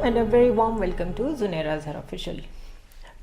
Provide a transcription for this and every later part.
and a very warm welcome to Zunaira Azhar Official.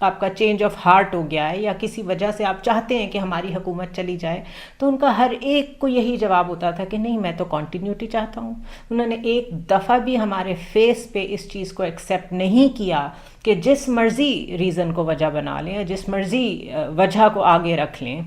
آپ کا change of heart ہو گیا ہے یا کسی وجہ سے آپ چاہتے ہیں کہ ہماری حکومت چلی جائے. تو ان کا ہر ایک کو یہی جواب ہوتا تھا کہ نہیں, میں تو کنٹینیوٹی چاہتا ہوں. انہوں نے ایک دفعہ بھی ہمارے فیس پہ اس چیز کو ایکسیپٹ نہیں کیا کہ جس مرضی ریزن کو وجہ بنا لیں یا جس مرضی وجہ کو آگے رکھ لیں,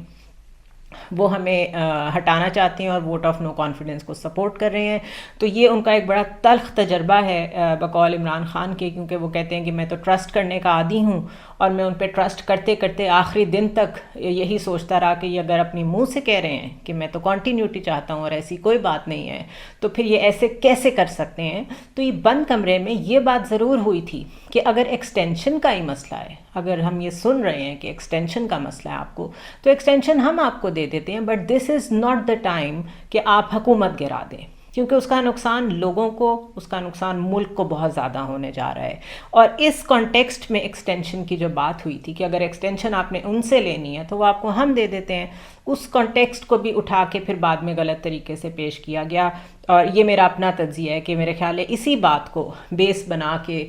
وہ ہمیں ہٹانا چاہتے ہیں اور ووٹ آف نو کانفیڈنس کو سپورٹ کر رہے ہیں. تو یہ ان کا ایک بڑا تلخ تجربہ ہے بقول عمران خان کے, کیونکہ وہ کہتے ہیں کہ میں تو ٹرسٹ کرنے کا عادی ہوں اور میں ان پہ ٹرسٹ کرتے کرتے آخری دن تک یہی سوچتا رہا کہ یہ اگر اپنی منہ سے کہہ رہے ہیں کہ میں تو کنٹینیوٹی چاہتا ہوں اور ایسی کوئی بات نہیں ہے, تو پھر یہ ایسے کیسے کر سکتے ہیں. تو یہ بند کمرے میں یہ بات ضرور ہوئی تھی کہ اگر ایکسٹینشن کا ہی مسئلہ ہے, اگر ہم یہ سن رہے ہیں کہ ایکسٹینشن کا مسئلہ ہے آپ کو, تو ایکسٹینشن ہم آپ کو دے دیتے ہیں, but this is not the time کہ آپ حکومت گرا دیں, کیونکہ اس کا نقصان لوگوں کو, اس کا نقصان ملک کو بہت زیادہ ہونے جا رہا ہے. اور اس کانٹیکسٹ میں ایکسٹینشن کی جو بات ہوئی تھی کہ اگر ایکسٹینشن آپ نے ان سے لینی ہے تو وہ آپ کو ہم دے دیتے ہیں, اس کانٹیکسٹ کو بھی اٹھا کے پھر بعد میں غلط طریقے سے پیش کیا گیا. اور یہ میرا اپنا تجزیہ ہے کہ میرے خیال ہے اسی بات کو بیس بنا کے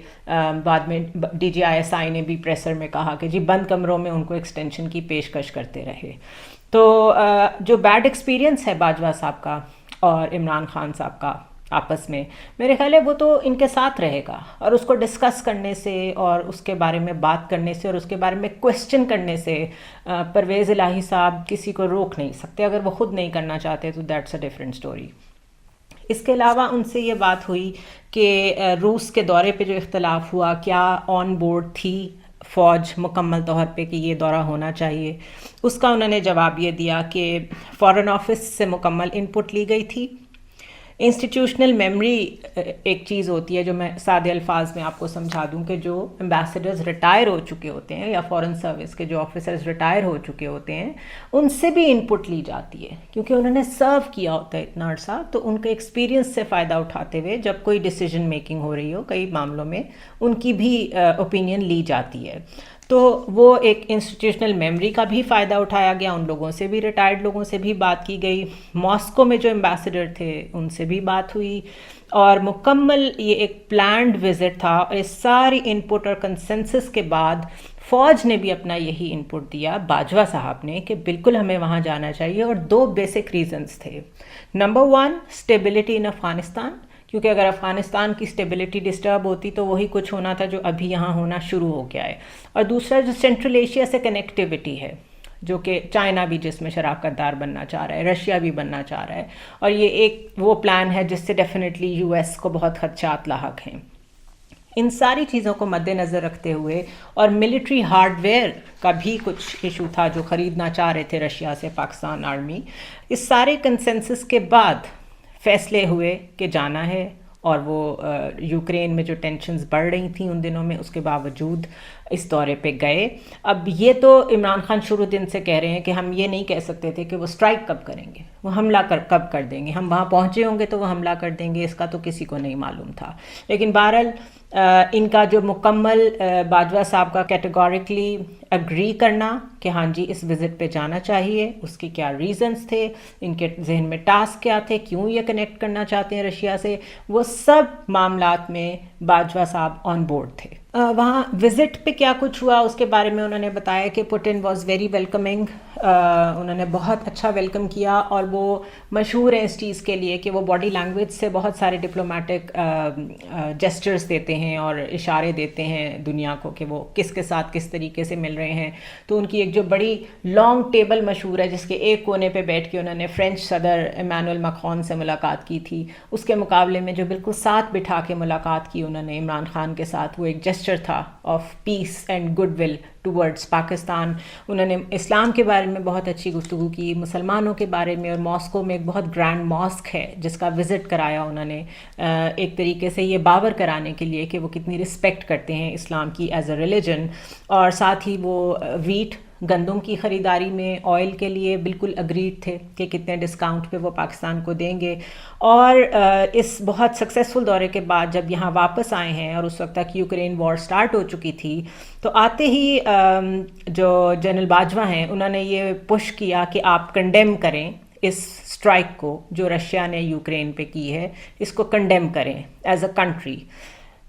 بعد میں D G I S I نے بھی پریسر میں کہا کہ جی بند کمروں میں ان کو ایکسٹینشن کی پیشکش کرتے رہے. تو جو بیڈ ایکسپیرینس ہے باجوہ صاحب کا اور عمران خان صاحب کا آپس میں, میرے خیال ہے وہ تو ان کے ساتھ رہے گا, اور اس کو ڈسکس کرنے سے اور اس کے بارے میں بات کرنے سے اور اس کے بارے میں کویسچن کرنے سے پرویز الہی صاحب کسی کو روک نہیں سکتے. اگر وہ خود نہیں کرنا چاہتے تو دیٹس اے ڈفرینٹ اسٹوری. اس کے علاوہ ان سے یہ بات ہوئی کہ روس کے دورے پہ جو اختلاف ہوا, کیا آن بورڈ تھی فوج مکمل طور پہ کہ یہ دورہ ہونا چاہیے. اس کا انہوں نے جواب یہ دیا کہ فارن آفس سے مکمل ان پٹ لی گئی تھی. انسٹیٹیوشنل میموری ایک چیز ہوتی ہے جو میں سادے الفاظ میں آپ کو سمجھا دوں کہ جو امبیسڈرز ریٹائر ہو چکے ہوتے ہیں یا فارن سروس کے جو آفیسرز ریٹائر ہو چکے ہوتے ہیں, ان سے بھی ان پٹ لی جاتی ہے, کیونکہ انہوں نے سرو کیا ہوتا ہے اتنا عرصہ, تو ان کے ایکسپیرینس سے فائدہ اٹھاتے ہوئے جب کوئی ڈیسیجن میکنگ ہو رہی ہو کئی معاملوں میں ان کی بھی اوپینین لی جاتی ہے. تو وہ ایک انسٹیٹیوشنل میموری کا بھی فائدہ اٹھایا گیا, ان لوگوں سے بھی, ریٹائرڈ لوگوں سے بھی بات کی گئی. ماسکو میں جو امبیسڈر تھے ان سے بھی بات ہوئی, اور مکمل یہ ایک پلانڈ وزٹ تھا. اور اس ساری ان پٹ اور کنسنسس کے بعد فوج نے بھی اپنا یہی ان پٹ دیا باجوہ صاحب نے کہ بالکل ہمیں وہاں جانا چاہیے, اور دو بیسک ریزنز تھے. نمبر 1, اسٹیبلٹی ان افغانستان, کیونکہ اگر افغانستان کی اسٹیبلٹی ڈسٹرب ہوتی تو وہی کچھ ہونا تھا جو ابھی یہاں ہونا شروع ہو گیا ہے. اور دوسرا جو سینٹرل ایشیا سے کنیکٹیوٹی ہے, جو کہ چائنا بھی جس میں شراکت دار بننا چاہ رہا ہے, رشیا بھی بننا چاہ رہا ہے, اور یہ ایک وہ پلان ہے جس سے ڈیفینیٹلی یو ایس کو بہت خدشات لاحق ہیں. ان ساری چیزوں کو مد نظر رکھتے ہوئے, اور ملٹری ہارڈ ویئر کا بھی کچھ ایشو تھا جو خریدنا چاہ رہے تھے رشیا سے پاکستان آرمی, اس سارے کنسنسس کے بعد فیصلے ہوئے کہ جانا ہے. اور وہ یوکرین میں جو ٹینشنز بڑھ رہی تھیں ان دنوں میں, اس کے باوجود اس دورے پہ گئے. اب یہ تو عمران خان شروع دن سے کہہ رہے ہیں کہ ہم یہ نہیں کہہ سکتے تھے کہ وہ اسٹرائک کب کریں گے, وہ حملہ کب کر دیں گے, ہم وہاں پہنچے ہوں گے تو وہ حملہ کر دیں گے, اس کا تو کسی کو نہیں معلوم تھا. لیکن بہرحال ان کا جو مکمل باجوہ صاحب کا کیٹیگوریکلی اگری کرنا کہ ہاں جی اس وزٹ پہ جانا چاہیے, اس کے کیا ریزنز تھے, ان کے ذہن میں ٹاسک کیا تھے, کیوں یہ کنیکٹ کرنا چاہتے ہیں رشیا سے, وہ سب معاملات میں باجوہ صاحب آن بورڈ تھے. وہاں وزٹ پہ کیا کچھ ہوا اس کے بارے میں انہوں نے بتایا کہ پوٹن واز ویری ویلکمنگ, انہوں نے بہت اچھا ویلکم کیا, اور وہ مشہور ہیں اس چیز کے لیے کہ وہ باڈی لینگویج سے بہت سارے ڈپلومیٹک جیسچرز دیتے ہیں اور اشارے دیتے ہیں دنیا کو کہ وہ کس کے ساتھ کس طریقے سے مل رہے ہیں. تو ان کی ایک جو بڑی لانگ ٹیبل مشہور ہے جس کے ایک کونے پہ بیٹھ کے انہوں نے فرینچ صدر ایمانوئل میکرون سے ملاقات کی تھی, اس کے مقابلے میں جو بالکل ساتھ بٹھا کے ملاقات کی انہوں نے عمران خان کے ساتھ, وہ ایک جیسچر تھا of peace and good will towards Pakistan. انہوں نے اسلام کے بارے میں بہت اچھی گفتگو کی, مسلمانوں کے بارے میں, اور ماسکو میں ایک بہت گرینڈ ماسک ہے جس کا وزٹ کرایا انہوں نے, ایک طریقے سے یہ باور کرانے کے لیے کہ وہ کتنی رسپیکٹ کرتے ہیں اسلام کی ایز اے ریلیجن. اور ساتھ ہی وہ ویٹ گندم کی خریداری میں آئل کے لیے بالکل اگریڈ تھے کہ کتنے ڈسکاؤنٹ پہ وہ پاکستان کو دیں گے. اور اس بہت سکسیسفل دورے کے بعد جب یہاں واپس آئے ہیں, اور اس وقت تک یوکرین وار سٹارٹ ہو چکی تھی, تو آتے ہی جو جنرل باجوہ ہیں انہوں نے یہ پش کیا کہ آپ کنڈیم کریں اس اسٹرائک کو جو رشیا نے یوکرین پہ کی ہے, اس کو کنڈیم کریں as a country.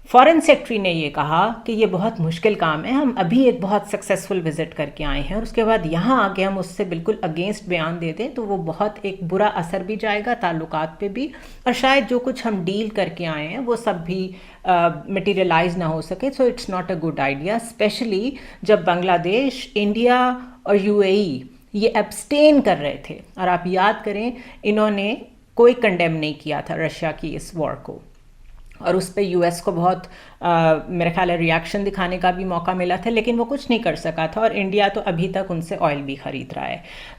Foreign secretary نے یہ کہا کہ یہ بہت مشکل کام ہے، ہم ابھی ایک بہت سکسیسفل وزٹ کر کے آئے ہیں اور اس کے بعد یہاں آ کے ہم اس سے بالکل اگینسٹ بیان دے دیں تو وہ بہت ایک برا اثر بھی جائے گا تعلقات پہ بھی، اور شاید جو کچھ ہم ڈیل کر کے آئے ہیں وہ سب بھی مٹیریلائز نہ ہو سکے. So it's not a good idea, especially جب بنگلہ دیش، انڈیا اور UAE یہ ایبسٹین کر رہے تھے. اور آپ یاد کریں انہوں نے کوئی کنڈیم نہیں کیا تھا رشیا کی اس وار کو، اور اس پہ US کو بہت میرا خیال ہے ریاکشن دکھانے کا بھی موقع ملا تھا، لیکن وہ کچھ نہیں کر سکا تھا، اور انڈیا تو ابھی تک ان سے آئل بھی خرید رہا ہے.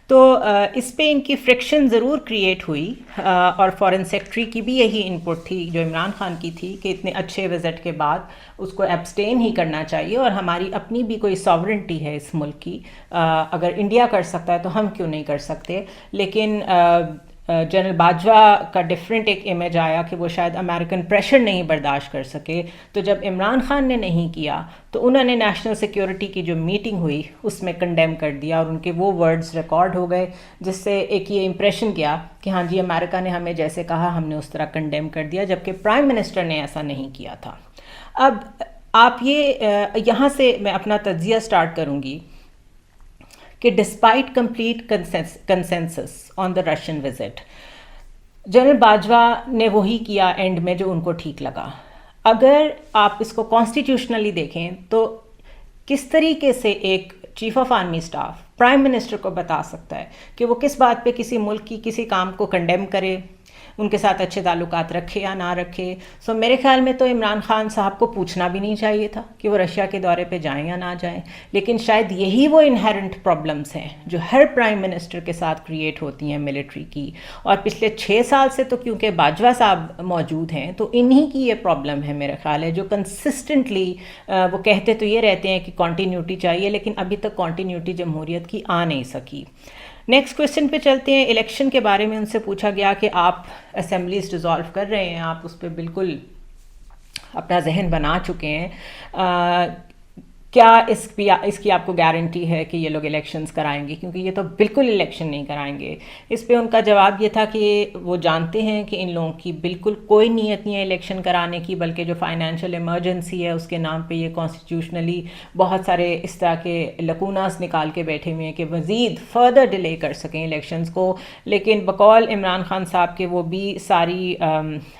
تو اس پہ ان کی فرکشن ضرور کریٹ ہوئی، اور فارن سیکٹری کی بھی یہی ان پٹ تھی جو عمران خان کی تھی کہ اتنے اچھے وزٹ کے بعد اس کو ایبسٹین ہی کرنا چاہیے، اور ہماری اپنی بھی کوئی ساورنٹی ہے اس ملک کی، اگر انڈیا کر سکتا ہے تو ہم کیوں نہیں کر سکتے. لیکن جنرل باجوہ کا ڈفرینٹ ایک امیج آیا کہ وہ شاید امریکن پریشر نہیں برداشت کر سکے، تو جب عمران خان نے نہیں کیا تو انہوں نے نیشنل سیکیورٹی کی جو میٹنگ ہوئی اس میں کنڈیم کر دیا، اور ان کے وہ ورڈز ریکارڈ ہو گئے، جس سے ایک یہ امپریشن گیا کہ ہاں جی امریکہ نے ہمیں جیسے کہا ہم نے اس طرح کنڈیم کر دیا، جبکہ پرائم منسٹر نے ایسا نہیں کیا تھا. اب آپ یہاں سے میں اپنا تجزیہ سٹارٹ کروں گی کہ despite complete consensus on the Russian visit, general Bajwa نے وہی کیا اینڈ میں جو ان کو ٹھیک لگا. اگر آپ اس کو کانسٹیٹیوشنلی دیکھیں تو کس طریقے سے ایک chief of army staff prime minister کو بتا سکتا ہے کہ وہ کس بات پہ کسی ملک کی کسی کام کو کنڈیم کرے، ان کے ساتھ اچھے تعلقات رکھے یا نہ رکھے. سو میرے خیال میں تو عمران خان صاحب کو پوچھنا بھی نہیں چاہیے تھا کہ وہ رشیا کے دورے پہ جائیں یا نہ جائیں. لیکن شاید یہی وہ انہیرنٹ پرابلمس ہیں جو ہر پرائم منسٹر کے ساتھ کریٹ ہوتی ہیں ملٹری کی، اور پچھلے 6 سال سے تو کیونکہ باجوہ صاحب موجود ہیں تو انہی کی یہ پرابلم ہے میرا خیال ہے، جو کنسسٹنٹلی وہ کہتے تو یہ رہتے ہیں کہ کنٹینیوٹی چاہیے، لیکن ابھی تک کنٹینیوٹی جمہوریت کی آ نہیں سکی. نیکسٹ کویسچن پہ چلتے ہیں. الیکشن کے بارے میں ان سے پوچھا گیا کہ آپ اسمبلیز ڈیزالو کر رہے ہیں، آپ اس پہ بالکل اپنا ذہن بنا چکے ہیں، کیا اس کی آپ کو گارنٹی ہے کہ یہ لوگ الیکشنز کرائیں گے؟ کیونکہ یہ تو بالکل الیکشن نہیں کرائیں گے. اس پہ ان کا جواب یہ تھا کہ وہ جانتے ہیں کہ ان لوگوں کی بالکل کوئی نیت نہیں ہے الیکشن کرانے کی، بلکہ جو فائنینشیل ایمرجنسی ہے اس کے نام پہ یہ کانسٹیٹیوشنلی بہت سارے اس طرح کے لکوناس نکال کے بیٹھے ہوئے ہیں کہ مزید فردر ڈیلے کر سکیں الیکشنز کو. لیکن بقول عمران خان صاحب کے وہ بھی ساری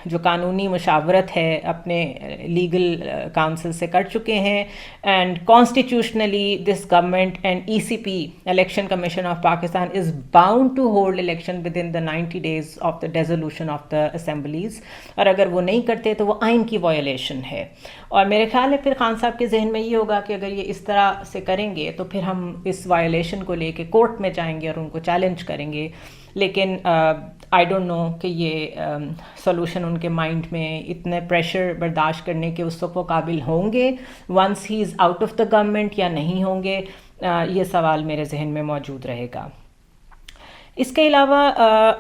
جو قانونی مشاورت ہے اپنے لیگل کاؤنسل سے کر چکے ہیں، and constitutionally this government and ECP Election Commission of Pakistan is bound to hold election within the 90 days of the dissolution of the assemblies، اور اگر وہ نہیں کرتے تو وہ آئین کی وائلیشن ہے. اور میرے خیال ہے پھر خان صاحب کے ذہن میں یہ ہوگا کہ اگر یہ اس طرح سے کریں گے تو پھر ہم اس وائلیشن کو لے کے کورٹ میں جائیں گے اور ان کو چیلنج کریں گے. لیکن آئی ڈونٹ نو کہ یہ سولوشن ان کے مائنڈ میں اتنے پریشر برداشت کرنے کے اس وقت وہ قابل ہوں گے once he is out of the government یا نہیں ہوں گے، یہ سوال میرے ذہن میں موجود رہے گا. اس کے علاوہ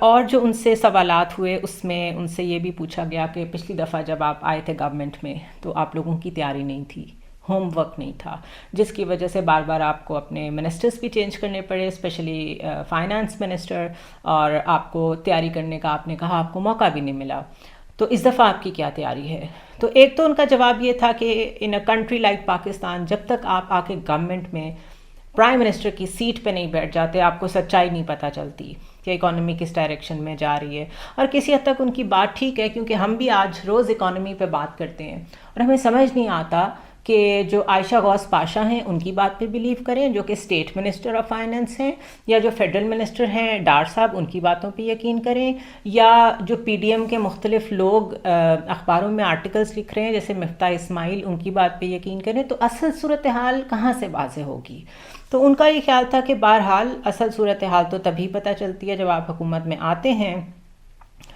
اور جو ان سے سوالات ہوئے اس میں ان سے یہ بھی پوچھا گیا کہ پچھلی دفعہ جب آپ آئے تھے گورنمنٹ میں تو آپ لوگوں کی تیاری نہیں تھی، ہوم ورک نہیں تھا، جس کی وجہ سے بار بار آپ کو اپنے منسٹرز بھی چینج کرنے پڑے، اسپیشلی فائنانس منسٹر، اور آپ کو تیاری کرنے کا آپ نے کہا آپ کو موقع بھی نہیں ملا. تو اس دفعہ آپ کی کیا تیاری ہے؟ تو ایک تو ان کا جواب یہ تھا کہ ان اے کنٹری لائک پاکستان جب تک آپ آ کے گورنمنٹ میں پرائم منسٹر کی سیٹ پہ نہیں بیٹھ جاتے آپ کو سچائی نہیں پتہ چلتی کہ اکانومی کس ڈائریکشن میں جا رہی ہے. اور کسی حد تک ان کی بات ٹھیک ہے، کیونکہ ہم بھی آج روز اکانومی پہ بات کرتے ہیں اور ہمیں سمجھ نہیں آتا کہ جو عائشہ غوث پاشا ہیں ان کی بات پہ بلیو کریں جو کہ اسٹیٹ منسٹر آف فائنانس ہیں، یا جو فیڈرل منسٹر ہیں ڈار صاحب ان کی باتوں پہ یقین کریں، یا جو PDM کے مختلف لوگ اخباروں میں آرٹیکلز لکھ رہے ہیں جیسے مفتاح اسماعیل ان کی بات پہ یقین کریں. تو اصل صورتحال کہاں سے واضح ہوگی؟ تو ان کا یہ خیال تھا کہ بہرحال اصل صورتحال تو تبھی پتہ چلتی ہے جب آپ حکومت میں آتے ہیں،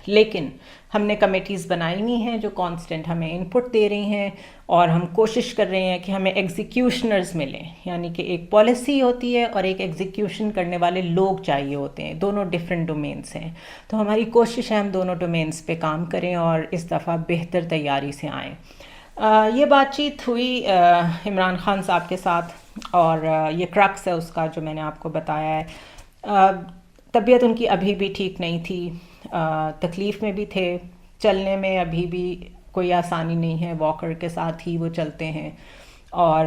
لیکن ہم نے کمیٹیز بنائی ہوئی ہیں جو کانسٹنٹ ہمیں ان پٹ دے رہی ہیں، اور ہم کوشش کر رہے ہیں کہ ہمیں ایگزیکیوشنرز ملیں، یعنی کہ ایک پالیسی ہوتی ہے اور ایک ایگزیکیوشن کرنے والے لوگ چاہیے ہوتے ہیں، دونوں ڈفرینٹ ڈومینس ہیں. تو ہماری کوشش ہے ہم دونوں ڈومینس پہ کام کریں اور اس دفعہ بہتر تیاری سے آئیں. یہ بات چیت ہوئی عمران خان صاحب کے ساتھ، اور یہ کرکس ہے اس کا جو میں نے آپ کو بتایا ہے. طبیعت ان کی ابھی بھی ٹھیک نہیں تھی، تکلیف میں بھی تھے، چلنے میں ابھی بھی کوئی آسانی نہیں ہے، واکر کے ساتھ ہی وہ چلتے ہیں اور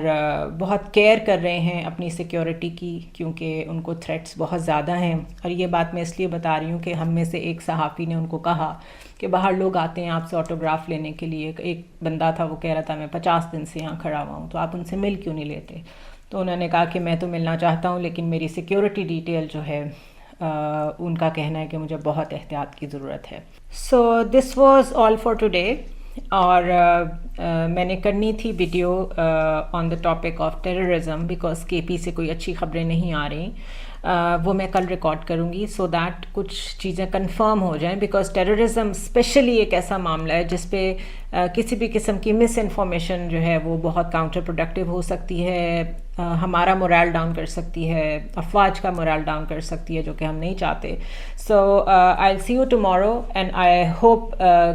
بہت کیئر کر رہے ہیں اپنی سیکیورٹی کی، کیونکہ ان کو تھریٹس بہت زیادہ ہیں. اور یہ بات میں اس لیے بتا رہی ہوں کہ ہم میں سے ایک صحافی نے ان کو کہا کہ باہر لوگ آتے ہیں آپ سے آٹوگراف لینے کے لیے. ایک بندہ تھا وہ کہہ رہا تھا میں 50 دن سے یہاں کھڑا ہوا ہوں، تو آپ ان سے مل کیوں نہیں لیتے؟ تو انہوں نے کہا کہ میں تو ملنا چاہتا ہوں لیکن میری سیکیورٹی ڈیٹیل جو ہے ان کا کہنا ہے کہ مجھے بہت احتیاط کی ضرورت ہے. So this was all for today. اور میں نے کرنی تھی video on the topic of terrorism because K P سے کوئی اچھی خبریں نہیں آ رہی. وہ میں کل ریکارڈ کروں گی سو دیٹ کچھ چیزیں کنفرم ہو جائیں، بیکاز ٹیررزم اسپیشلی ایک ایسا معاملہ ہے جس پہ کسی بھی قسم کی مس انفارمیشن جو ہے وہ بہت کاؤنٹر پروڈکٹیو ہو سکتی ہے، ہمارا مورال ڈاؤن کر سکتی ہے، افواج کا مورال ڈاؤن کر سکتی ہے، جو کہ ہم نہیں چاہتے. So I see you tomorrow and I hope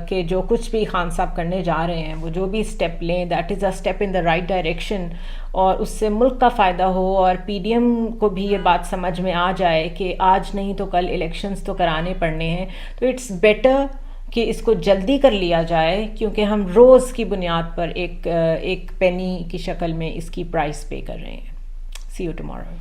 کہ جو کچھ بھی خان صاحب کرنے جا رہے ہیں وہ جو بھی اسٹیپ لیں that is a step in the right direction, اور اس سے ملک کا فائدہ ہو اور پی ڈی ایم کو بھی یہ بات سمجھ میں آ جائے کہ آج نہیں تو کل الیکشنز تو کرانے پڑنے ہیں. تو اٹس بیٹر کہ اس کو جلدی کر لیا جائے، کیونکہ ہم روز کی بنیاد پر ایک پینی کی شکل میں اس کی پرائس پے کر رہے ہیں. سی یو ٹمارو.